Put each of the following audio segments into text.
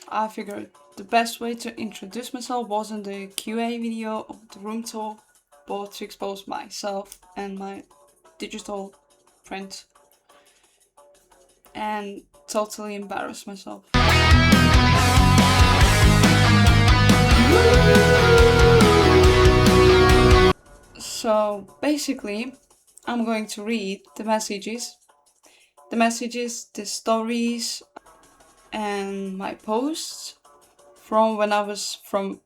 I figured the best way to introduce myself wasn't the QA video of the room tour, but to expose myself and my digital print and totally embarrass myself. So basically, I'm going to read the messages, the stories, and my posts from when I was from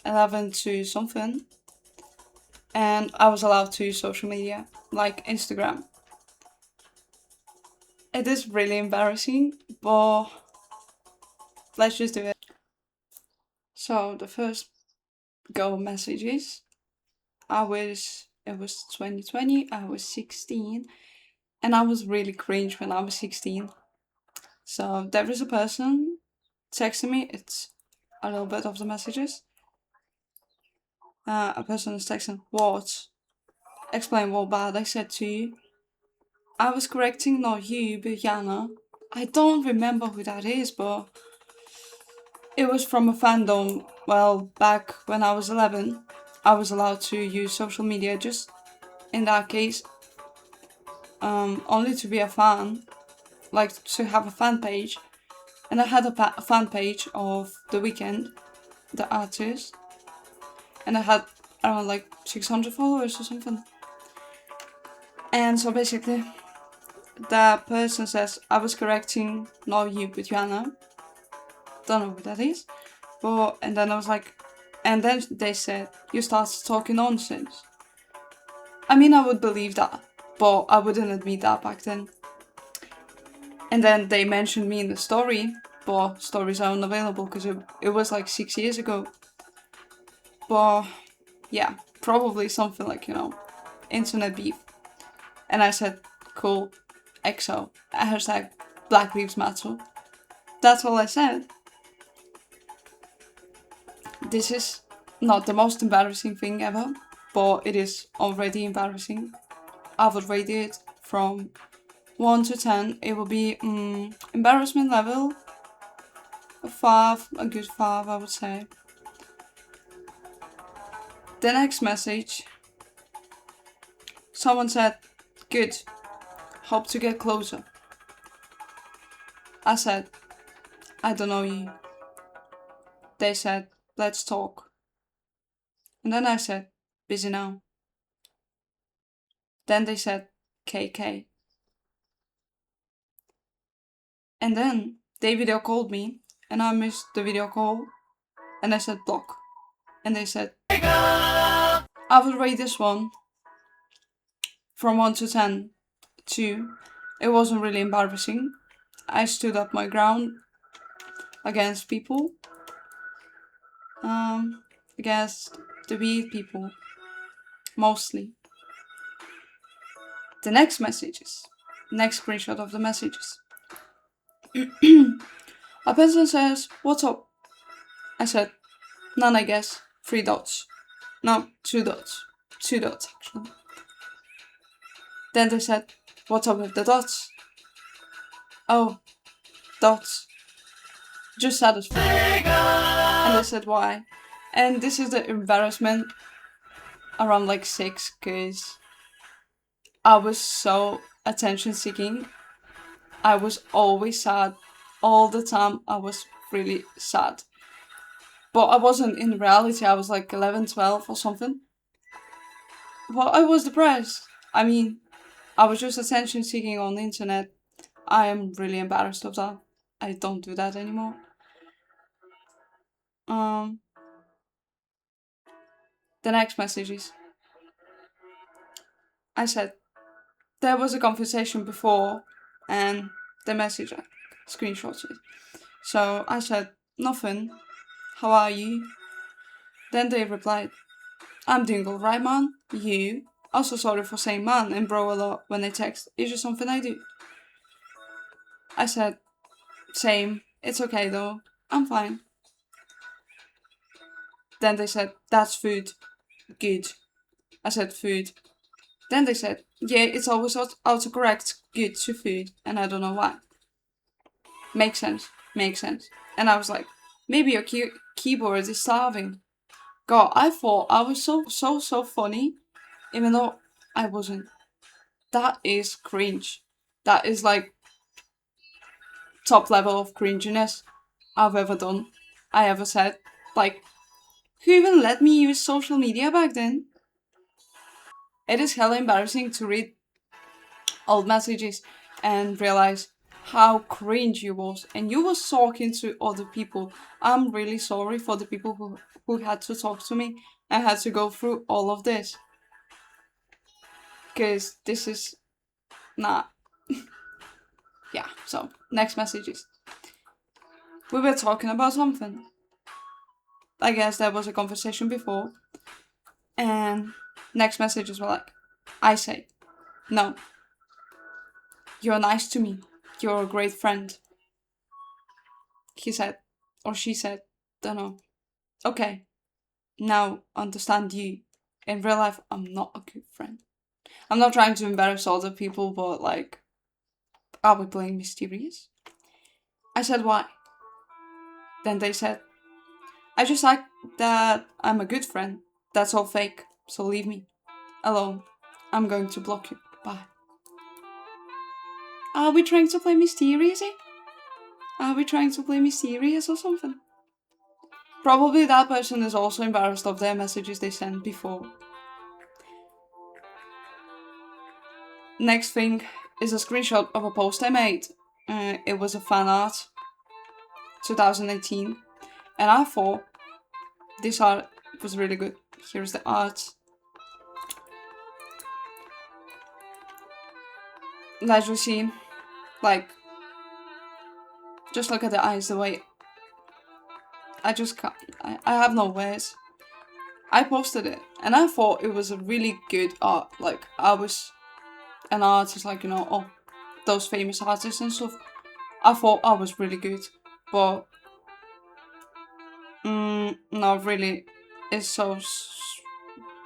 11 to something, and I was allowed to use social media like Instagram. It is really embarrassing, but let's just do it. So the first go messages, it was 2020, I was 16, and I was really cringe when I was 16. So there is a person texting me, it's a little bit of the messages. A person is texting, what? Explain what bad I said to you. I was correcting not you, but Jana. I don't remember who that is, but it was from a fandom. Well, back when I was 11, I was allowed to use social media just in that case, only to be a fan, like to have a fan page. And I had a fan page of The Weeknd, the artist, and I had around like 600 followers or something. And so basically, that person says, I was correcting not you but Jana. Don't know who that is. But, and then I was like, and then they said, you started talking nonsense. I mean, I would believe that, but I wouldn't admit that back then. And then they mentioned me in the story, but stories are unavailable because it was like 6 years ago. But yeah, probably something like, internet beef. And I said, cool, XO, hashtag Black Lives Matter. That's all I said. This is not the most embarrassing thing ever, but it is already embarrassing. I would rate it from 1 to 10. It will be embarrassment level a 5, a good 5, I would say. The next message, someone said, good, hope to get closer. I said, I don't know you. They said, let's talk. And then I said, busy now. Then they said, KK. And then they video called me, and I missed the video call, and I said block. And they said, I would rate this one from 1 to 10. 2. It wasn't really embarrassing. I stood up my ground against people. Against the weird people. Mostly. The next messages. Next screenshot of the messages. A person says, what's up? I said, none I guess. 3 dots. No, 2 dots. 2 dots actually. Then they said, what's up with the dots? Oh, dots. Just satisfied. And I said, why? And this is the embarrassment around like 6, because I was so attention seeking. I was always sad. All the time I was really sad. But I wasn't in reality, I was like 11, 12 or something. Well, I was depressed. I mean, I was just attention seeking on the internet. I am really embarrassed of that. I don't do that anymore. The next message is, I said, there was a conversation before, and the message I screenshot it. So I said, nothing. How are you? Then they replied, I'm doing alright, man. You? Also sorry for saying man and bro a lot when they text. It's just something I do. I said, same. It's okay though. I'm fine. Then they said, that's food. Good. I said, food. Then they said, yeah, it's always autocorrect good to food, and I don't know why. Makes sense. And I was like, Maybe your keyboard is starving. God, I thought I was so funny, even though I wasn't. That is cringe. That is like top level of cringiness I've ever done. I ever said. Like, who even let me use social media back then? It is hella embarrassing to read old messages and realize how cringe you was, and you was talking to other people. I'm really sorry for the people who had to talk to me and had to go through all of this, because this is not. Yeah, so next messages. We were talking about something. I guess there was a conversation before, and next messages were like, I say, no, you're nice to me, you're a great friend. He said, or she said, don't know. Okay, now understand you. In real life, I'm not a good friend. I'm not trying to embarrass other people, but like, are we playing mysterious? I said, why? Then they said, I just like that I'm a good friend. That's all fake, so leave me alone. I'm going to block you. Bye. Are we trying to play mysterious? Are we trying to play mysterious or something? Probably that person is also embarrassed of their messages they sent before. Next thing is a screenshot of a post I made. It was a fan art, 2018, and I thought this art was really good. Here's the art. As you see, like, just look at the eyes, the way I just can't. I have no words. I posted it, and I thought it was a really good art. Like, I was an artist, like, you know, oh, those famous artists and stuff. I thought I was really good, but not really. It's so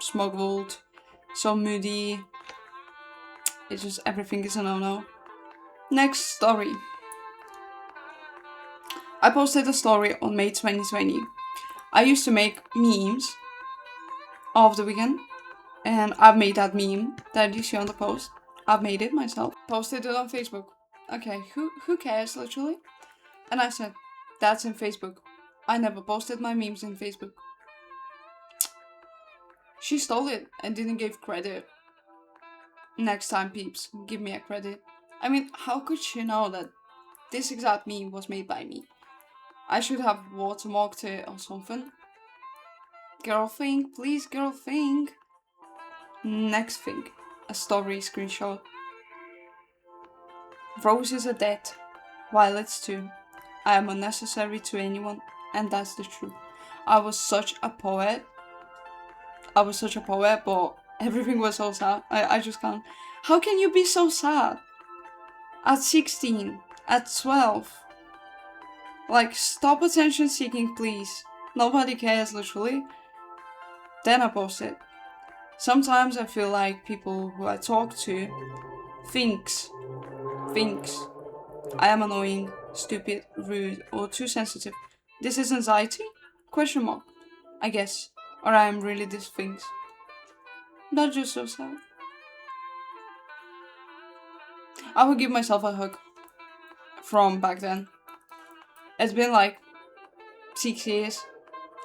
smuggled, so moody. It's just everything is a no-no. Next story. I posted a story on May 2020. I used to make memes of the weekend, and I've made that meme that you see on the post. I've made it myself. Posted it on Facebook. Okay, who cares, literally? And I said, that's in Facebook. I never posted my memes in Facebook. She stole it and didn't give credit. Next time, peeps, give me a credit. I mean, how could she know that this exact meme was made by me? I should have watermarked it or something. Girl think, please, girl think. Next thing, a story screenshot. Roses are dead, violets too. I am unnecessary to anyone, and that's the truth. I was such a poet, but everything was so sad. I just can't. How can you be so sad? At 16, at 12. Like, stop attention seeking, please. Nobody cares, literally. Then I post it. Sometimes I feel like people who I talk to thinks I am annoying, stupid, rude, or too sensitive. This is anxiety? Question mark. I guess. Or I am really these things. That's just so sad. I would give myself a hug from back then. It's been like 6 years.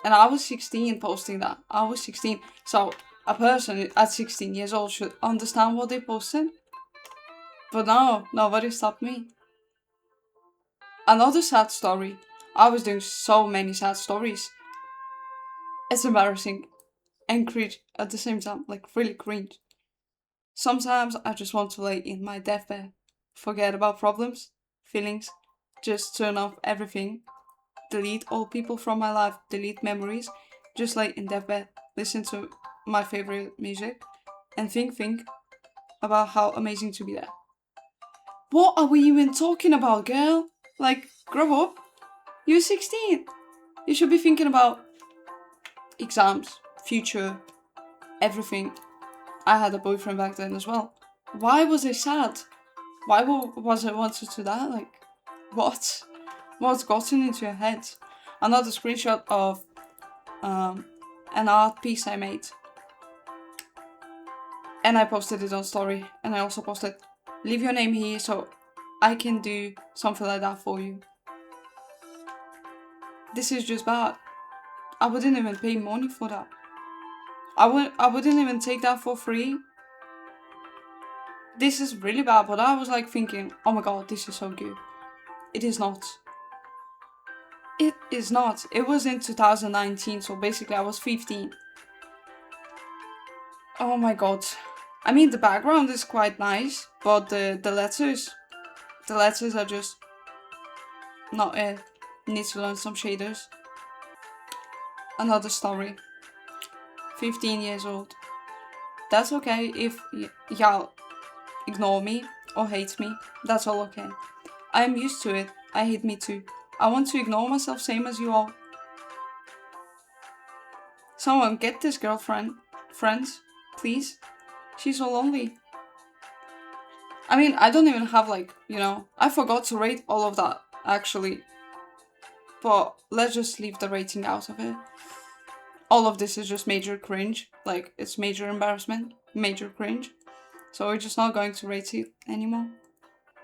And I was 16 posting that. I was 16. So a person at 16 years old should understand what they posted. But no, nobody stopped me. Another sad story. I was doing so many sad stories. It's embarrassing and cringe at the same time, like really cringe. Sometimes I just want to lay in my deathbed, forget about problems, feelings, just turn off everything, delete all people from my life, delete memories, just lay in deathbed, listen to my favorite music, and think about how amazing to be there. What are we even talking about, girl? Like, grow up. You're 16. You should be thinking about exams, future, everything. I had a boyfriend back then as well. Why was I sad? Why was I wanted to that? Like, what? What's gotten into your head? another screenshot of an art piece I made. And I posted it on story. And I also posted, leave your name here so I can do something like that for you. This is just bad. I wouldn't even pay money for that. I wouldn't even take that for free. This is really bad, but I was like thinking, oh my god, this is so good. It is not. It is not. It was in 2019, so basically I was 15. Oh my god. I mean, the background is quite nice, but the letters are just not it. Need to learn some shaders. Another story. 15 years old. That's okay if y'all ignore me or hate me. That's all okay. I am used to it. I hate me too. I want to ignore myself same as you all. Someone get this girlfriend. Friends, please. She's so lonely. I mean, I don't even have like, I forgot to rate all of that, actually. But let's just leave the rating out of it. All of this is just major cringe. Like, it's major embarrassment, major cringe. So we're just not going to rate it anymore.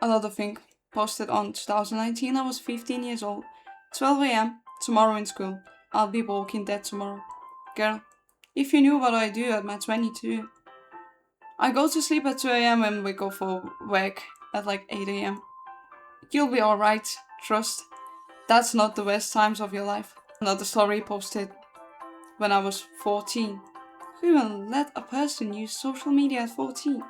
Another thing, posted on 2019, I was 15 years old. 12 a.m, tomorrow in school. I'll be Walking Dead tomorrow. Girl, if you knew what I do at my 22. I go to sleep at 2 a.m. and wake up for work at like 8 a.m. You'll be alright, trust. That's not the worst times of your life. Another story posted when I was 14. Who will let a person use social media at 14?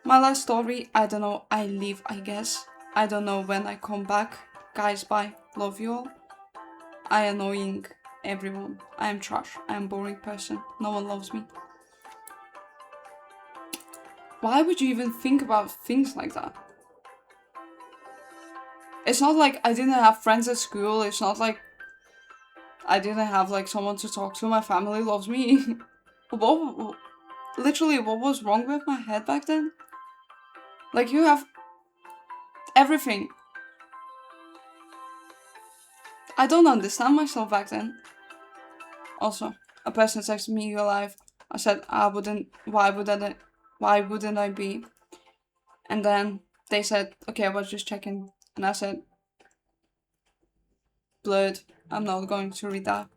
My last story, I don't know, I leave, I guess. I don't know when I come back. Guys, bye. Love you all. I annoying everyone. I am trash. I am boring person. No one loves me. Why would you even think about things like that? It's not like I didn't have friends at school. It's not like I didn't have like someone to talk to. My family loves me. What was wrong with my head back then? Like, you have everything. I don't understand myself back then. Also, a person texted me, "You alive?" I said, "I wouldn't. Why wouldn't I be?" And then they said, "Okay, I was just checking." And I said, "Blood. I'm not going to read that."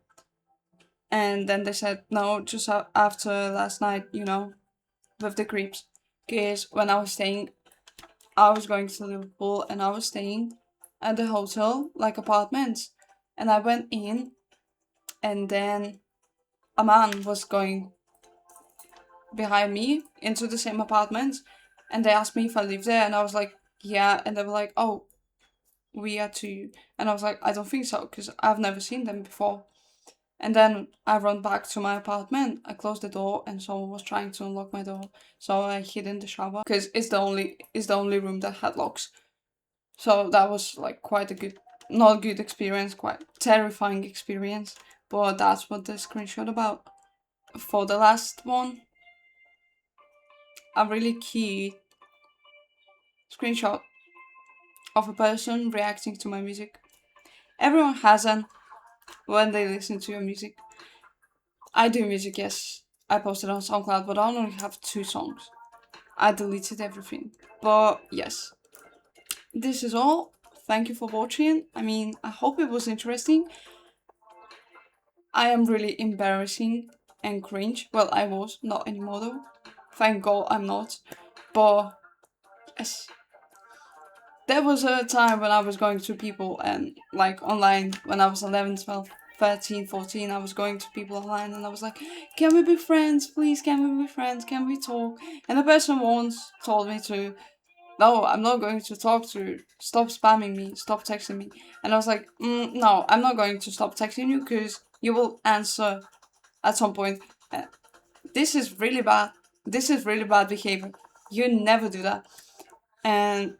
And then they said, "No, just after last night, with the creeps." Because when I was staying, I was going to Liverpool and I was staying at the hotel, like apartments. And I went in and then a man was going behind me into the same apartment. And they asked me if I lived there and I was like, yeah. And they were like, oh, we are too. And I was like, I don't think so because I've never seen them before. And then I run back to my apartment. I closed the door and someone was trying to unlock my door. So I hid in the shower because it's the only room that had locks. So that was like quite a not good experience, quite terrifying experience. But that's what the screenshot about. For the last one, a really key screenshot of a person reacting to my music. Everyone has an when they listen to your music. I do music, yes. I posted on SoundCloud, but I only have 2 songs. I deleted everything. But yes. This is all. Thank you for watching. I mean, I hope it was interesting. I am really embarrassing and cringe. Well, I was, not anymore though. Thank God I'm not. But yes. There was a time when I was going to people and like online when I was 11, 12, 13, 14, I was going to people online and I was like, can we be friends? Please, can we be friends? Can we talk? And the person once told me to, no, I'm not going to talk to you. Stop spamming me. Stop texting me. And I was like, no, I'm not going to stop texting you because you will answer at some point. This is really bad. This is really bad behavior. You never do that. And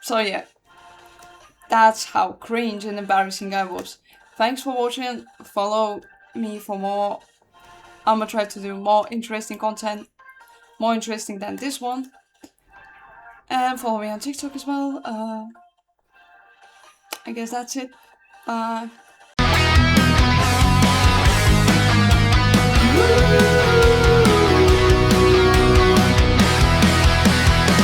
so yeah, that's how cringe and embarrassing I was. Thanks for watching. Follow me for more. I'm gonna try to do more interesting content. More interesting than this one. And follow me on TikTok as well. I guess that's it. Bye.